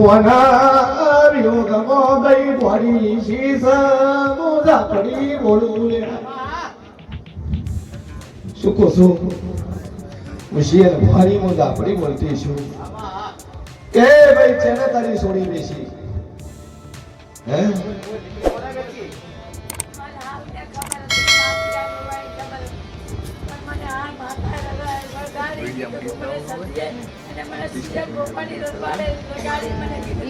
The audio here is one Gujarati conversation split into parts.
વનાવ્યો ગમો ગઈ ભરી શીશ મોજા પડી બોલું લે શું કહું છું મુશિયર ભારી મોજા પડી બોલતી છું કે ભાઈ ચેને તારી છોડી બેસી હે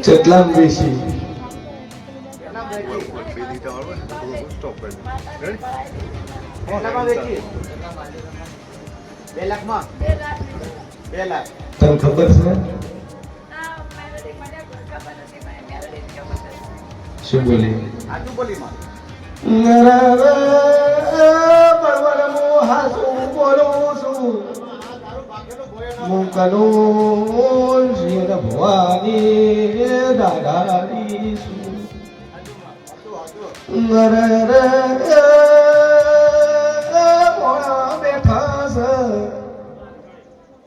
કેટલા બેસી તને ખબર છે શું બોલી મુકલું શિર ભવાની દાદારી મોણા બેઠા છે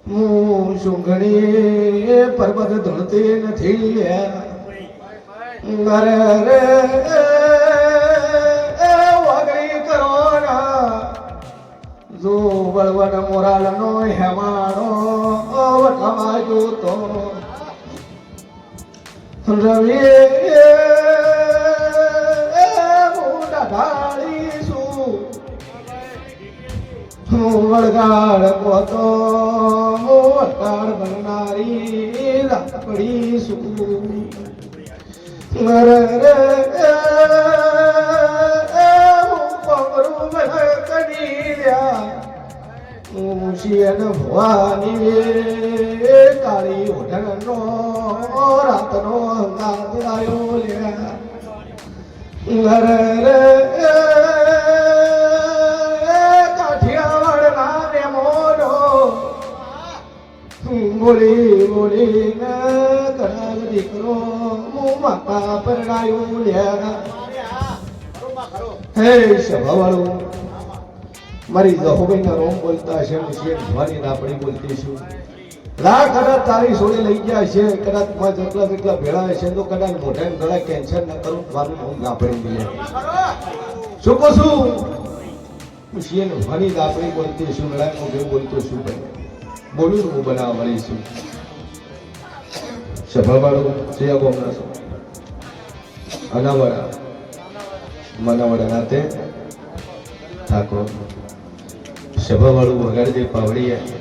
હું સુંઘણી પર્વત ધણતી નથી વાગડી કરોના જો વળવન મોરાલ નો હેમાણો વટમાં જોતો રવિ મોટા ઢાળીશું વળગાડ પોતો વળગાડ બનનારી રાખડીશું ભવાની કાળી ઓઢણનો રાતનો અંગાત આવ્યો લ્યા કાઠિયાવાડ નાને મોનો બોલી બોલીને કરાર દીકરો માતા પરણાયું લ્યા હે સભાવાળું મારી જહોબઈના રોમ બોલતા છે મુશિયર ભવાની રાપડી બોલતી છું લાખ કદાચ તારી છોડી લઈ ગયા છે કદાચ માં જેટલા ભેળા છે તો કદાચ મોઢા ગળા કેન્સર ન કરું મારું નામ રાપડી મળે શું કહું છું મુશિયર ભવાની રાપડી બોલતી છું લડાઈ મોઢે બોલતો છું બોલું હું બનાવવા મળી છું સભાવાળું સિયા ગોમના છો અનાવાડા મનાવાડા નાતે ઠાકોર સભાવાળું વગાડજે પાવડિયા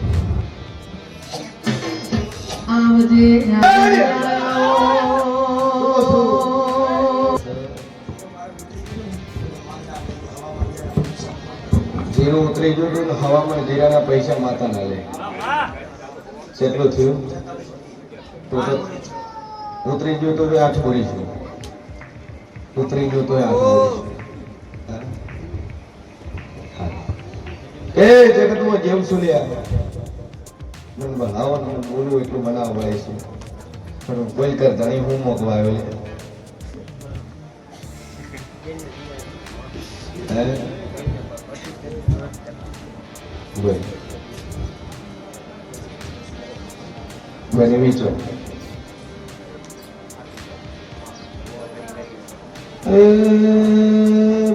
જીરું ઉતરી ગયું તો હવામાં જીરાના પૈસા માતા ના લે કેટલું થયું ઉતરી ગયું તો 8 બોરી છે ઉતરી ગયું તો 8 બોરી છે એ જગતમાં જેમ શું લે મને બનાવવાનું બોલું એટલું બનાવવા પડે છે પણ બોલ કર ધણી હું મોકવા આવ્યો હે બોલ બને વિચો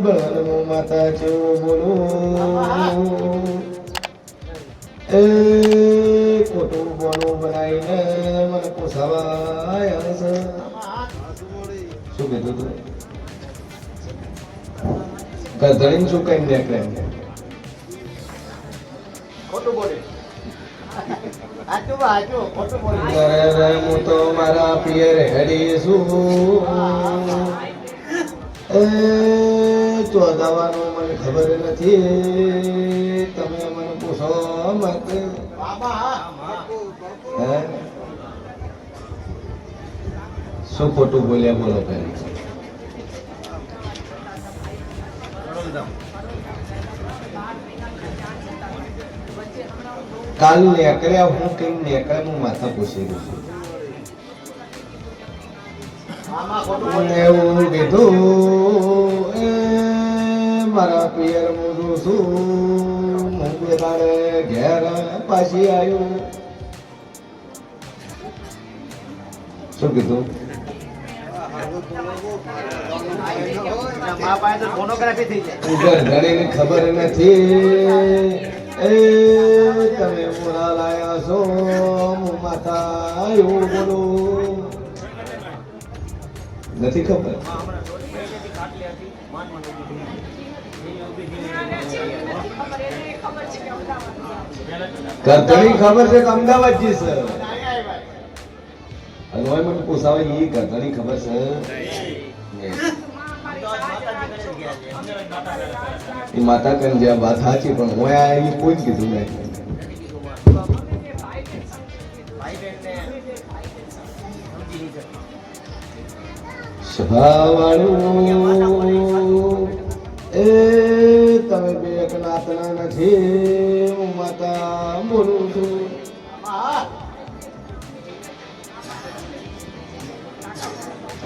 બળવાનું માતા જેવું બોલું ખોટું બોલું બનાવીને મને પોસાવાય છે શું કીધું તું ગધડીને શું કઈ નીકળે ખોટું બોલે હું તો મારા પિયર હેડી છું ચોદાવાનું મને ખબર નથી તમે મને પૂછો મત શું ખોટું બોલ્યા બોલો પેલી કાલ નીકળ્યા હું કેમ નીકળે હું માથા પૂછી દઉં છું એવું કીધું મારા પિયર મોઢું છું મુંબઈ તારે ઘેર પાછી આવ્યું શું કીધું? ઘણીની ખબર નથી એ તમે મોરા લાયા છો માતા એવું બોલું નથી ખબર. ઘણી ખબર છે કે અમદાવાદ જી સર અને મને પૂછાવે એ ઘણી ખબર છે એ માતા કન જ્યાં વાત સાચી પણ હું આ કોઈ જ કીધું નહીં. સભાવાળું એ તમે બે નાતના નથી હું માતા બોલું છું.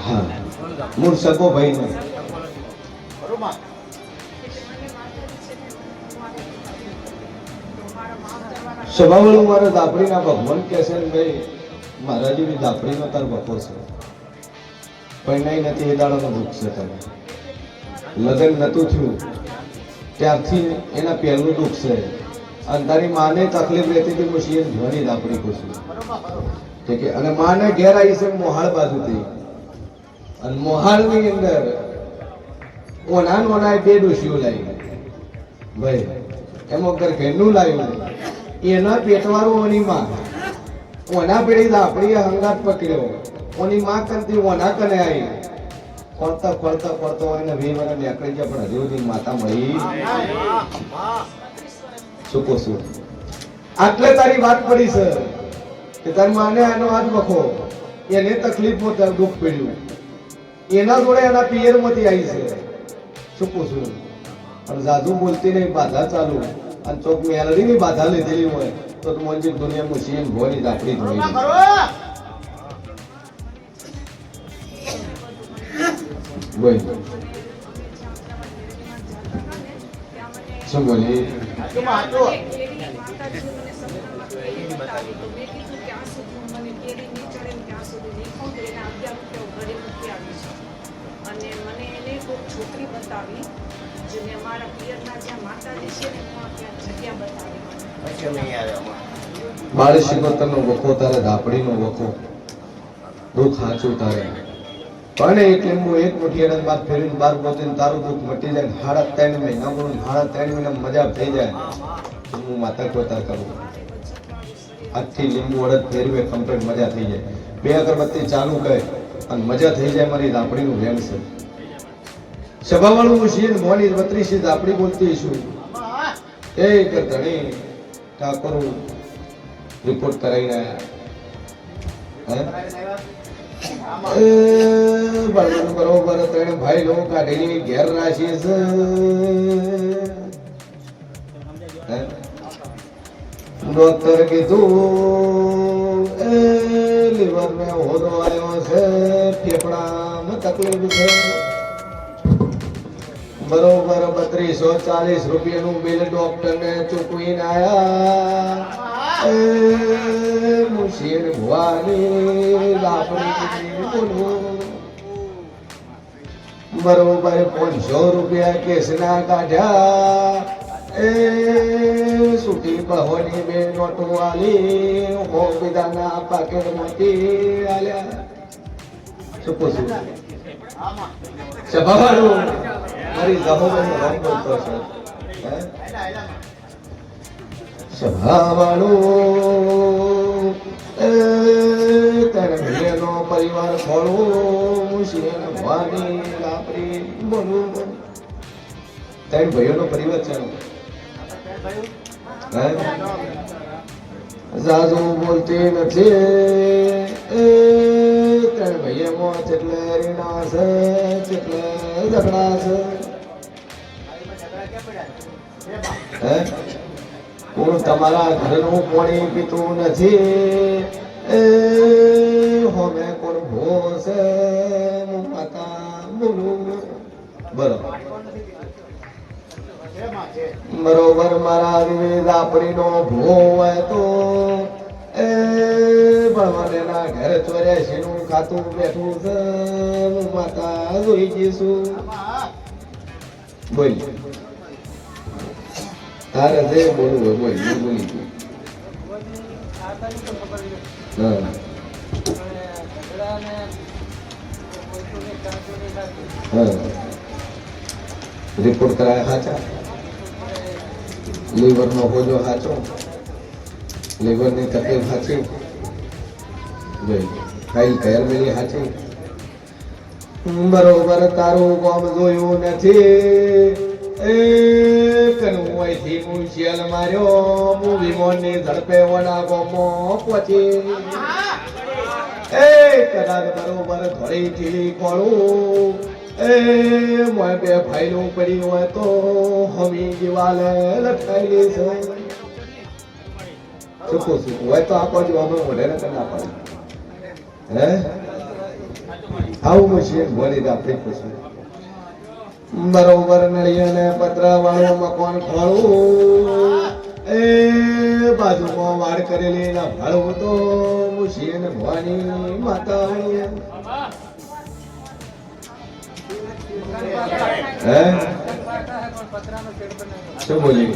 હા મૂળ સગો ભાઈ નો સભાવાળું મારા દાપડીના ભગવાન કે છે ને ભાઈ મારા જેવી દાપડીનો તાર બપો છે પણ નહીં નથી એ દાડાનો દુઃખ છે. તમે લગ્ન નતું થયું ત્યારથી એના પહેલું દુઃખ છે અને તારી માને તકલીફ રહેતી હતી હું શિયન ધ્વની દાપડી પૂછું કે અને માને ઘેર આવી છે મોહાળ બાજુથી અને મોહાળની અંદર ઓના બે ડોશીઓ લાવી ભાઈ એમાં ઘરનું લાવ્યું એના પેટવાળું ઓની માં ઓના પેઢી દાપડી હંગાત પકડ્યો ઓની માં કરતી ઓના કને આવી ફરતા ફરતા ફરતો એને 20 વર્ષ નીકળી ગયા પણ હજુ સુધી માતા મળી શું કહું આટલે તારી વાત પડી છે કે તારી માને આનો હાથ વખો એને તકલીફમાં દુઃખ પડ્યું એના જોડે એના પિયરમાંથી આવી છે શું પૂછું અને જાદુ બોલતી નહીં બાધા ચાલુ અને ચોક મેલડીની બાધા લીધેલી હોય તો તું મંજિત દુનિયામાં સીએમ ભોની દાપડી ધોઈ બોલ શું બોલી અને મને એને કોઈ છોકરી બતાવી જેને અમારા પિયરના જ્યાં માતાજી છે ને ત્યાં જગ્યા બતાવી બાળે શિકોતરનો વખો તારે દાપડીનો વખો દુઃખ સાચું તારે પણ એટલે હું એક મુઠિયાના બાદ ફેરીને બાર પોતીને તારું દુઃખ મટી જાય 3.5 મહિના બોલું 3.5 મહિના મજા થઈ જાય હું માતા કોતા કરું આજથી લીંબુ અડદ ફેરવે કમ્પ્લીટ મજા થઈ જાય 2 અગરબત્તી ચાલુ કરે અને મજા થઈ જાય મારી દાપડીનું વેણ છે. સભાવાળું હું છીએ મોની 32 દાપડી બોલતી છું એ ધણી ઠાકોર રિપોર્ટ કરાવીને બરોબર 3 ભાઈ લોકો કાઢીને ઘેર રાખીએ છે. ડોક્ટર કીધું એ લીવર ને હોદો આવ્યો છે ફેફડામાં તકલીફ છે બરોબર 3240 રૂપિયાનું બિલ ડોક્ટર ને ચૂકવીને આયા મુશીર ભવાની લાપડી બોલું બરોબર 500 રૂપિયા કેસના કાઢ્યા એ સુટી બહોની બે નોટો આલી હો વિદાના પાકેટમાંથી આલ્યા શું પૂછું સભાવાળું મારી સભાવાળું રંગ બોલતો છે સભાવાળું તારે ભૈયાનો પરિવાર ખોળવું શિયન ભવાની લાપડી બોલું તારી ભાઈઓનો પરિવાર છે જાજુ બોલતી નથી એ ત્રણ ભાઈઓમાં જેટલે રીણા છે જેટલે ઝઘડા છે કોણ તમારા ઘરનું પાણી પીતું નથી એ હોમે કોણ ભો છે માતા બોલું બરોબર બરોબર મારા વિવેદ આપણીનો ભો હોય તો એ મને ના ઘરે 84 નું ખાતું બેઠું છે હું માતા જોઈ જઈશું બોલ તારે જે બોલવું હોય બોલ હું બોલી ગયું હા હા રિપોર્ટ કરાયા સાચા લીવર નો હોજો સાચો લીવર ની તકલીફ સાચી ફાઇલ કયર મેલી સાચી બરોબર તારું કામ જોયું નથી એ કનું અહીંથી હું શેલ માર્યો હું વિમાનની ઝડપે વડા ગોમો પહોંચી એ કદાચ બરોબર ઘડીથી ખોળું એ મોય બે ફાઇલો પડી હોય તો હમી દિવાલે લખાયેલી છે શું હોય તો આપો જો અમે મોઢે ને ના પડે હે આવું મશીન બોલી દે આપણે પૂછું બરોબર નળિયાને પતરા વાળું મકાન ખોળું એ બાજુમાં વાડ કરેલી ના ભાડું તો મશીન ભવાની માતા હે શું બોલી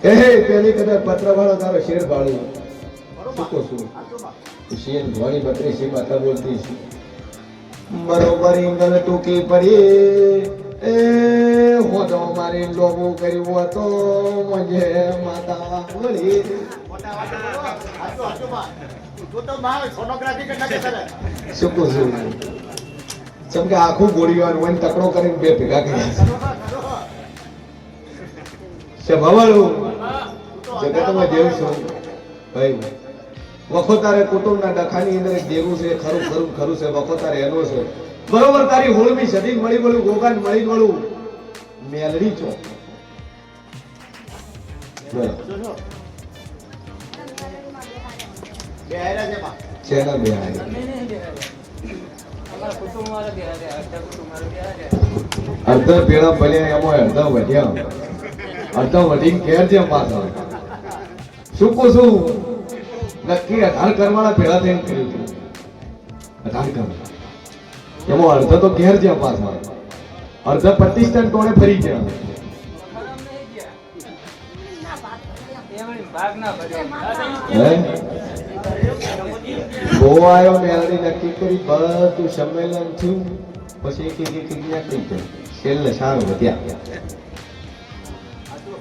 એ પેલી કદાચ પત્ર વાળો તારો શેર ભાડું શું કહું છું શેર ભવાની 32 માતા બોલતી છે બરોબર ઇંગલ ટૂંકી પડી એ હોદો મારી લોબો કર્યું હતો મને માતા વળી શું કહું છું જેમ કે આખું ગોળીવાનું હોય તકડો કરીને બે ભેગા કર્યા છે ભવાળું જગતમાં દેવ છું ભાઈ વખો તારે કુટુંબના ડખાની અંદર એક દેવું છે ખરું ખરું ખરું છે વખો તારે એનો છે બરોબર તારી હોળમી સદી મળી મળ્યું ગોગાન મળી મળું મેલડી છો છેના બે અડધા પેલા ભલ્યા એમાં અડધા વધ્યા અડધા વધી ઘેર છે પાછળ શું કહું છું નક્કી 18 કરવાના પેલા થઈને કર્યું હતું 18 કરવા એમાં અડધા તો ઘેર છે પાછળ અડધા 25 ટન ટોણે ફરી ગયા ગોવા આવ્યો મેળવી નક્કી કરી બધું સંમેલન થયું પછી એક ક્રિયા થઈ ગઈ છેલ્લે સારું વધ્યા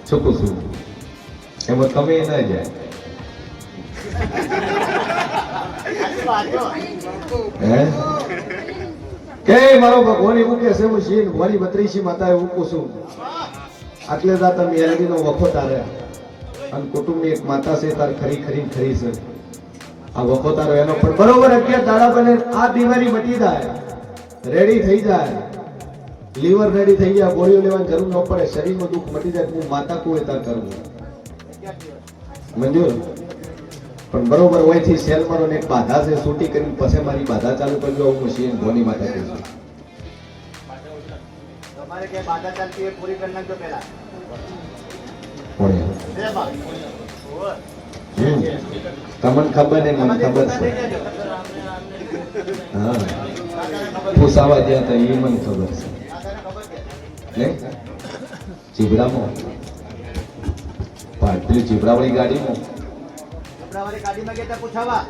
ચૂકું છું એમાં તમે ના જાય કે મારો ભગવાન એવું કે છે હું શીન મારી 32 માતા એવું પૂછું આટલે દાતા મેળવીનો વખો તારે અને કુટુંબની એક માતા છે તાર ખરી ખરી ખરી છે આ વખો તારો એનો પણ બરોબર 11 દાડા બને આ બીમારી મટી જાય રેડી થઈ જાય લીવર રેડી થઈ જાય ગોળીઓ લેવાની જરૂર ન પડે શરીરનું દુઃખ મટી જાય હું માતા કોઈ તાર કરવું મંજૂર પણ બરોબર હોયથી સેલ મારો ને એક બાધા છે છૂટી કરીને પછી મારી બાધા ચાલુ કરજો હું મશીન ધોની માતા કહું છું તમારે કે બાધા ચાલતી એ પૂરી કરી નાખજો પહેલા તમને ખબર ને મને ખબર છે હા પૂછાવા ગયા હતા એ મને ખબર છે ચીબડામાં પેલી ચીબડાવાળી ગાડીમાં ગાડીમાં ગયા પૂછાવા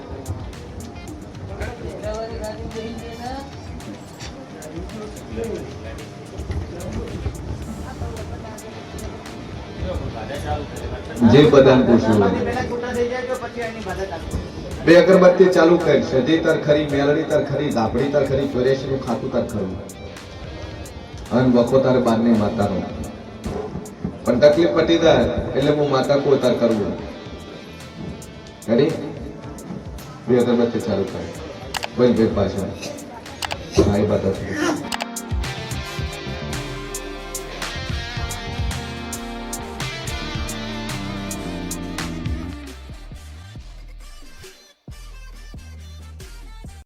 જે બધાને પૂછવું બે અગરબત્તી ચાલુ કરી સજી તાર ખરી મેલડી તાર ખરી ધાપડી તાર ખરી 84 નું ખાતું તાર ખરું અન વખો તાર બારની માતાનો પણ તકલીફ પટી જાય એટલે હું માતા કો તાર કરવું રેડી બે અગરબત્તી ચાલુ કરી બોલ બે પાછા ભાઈ બાતા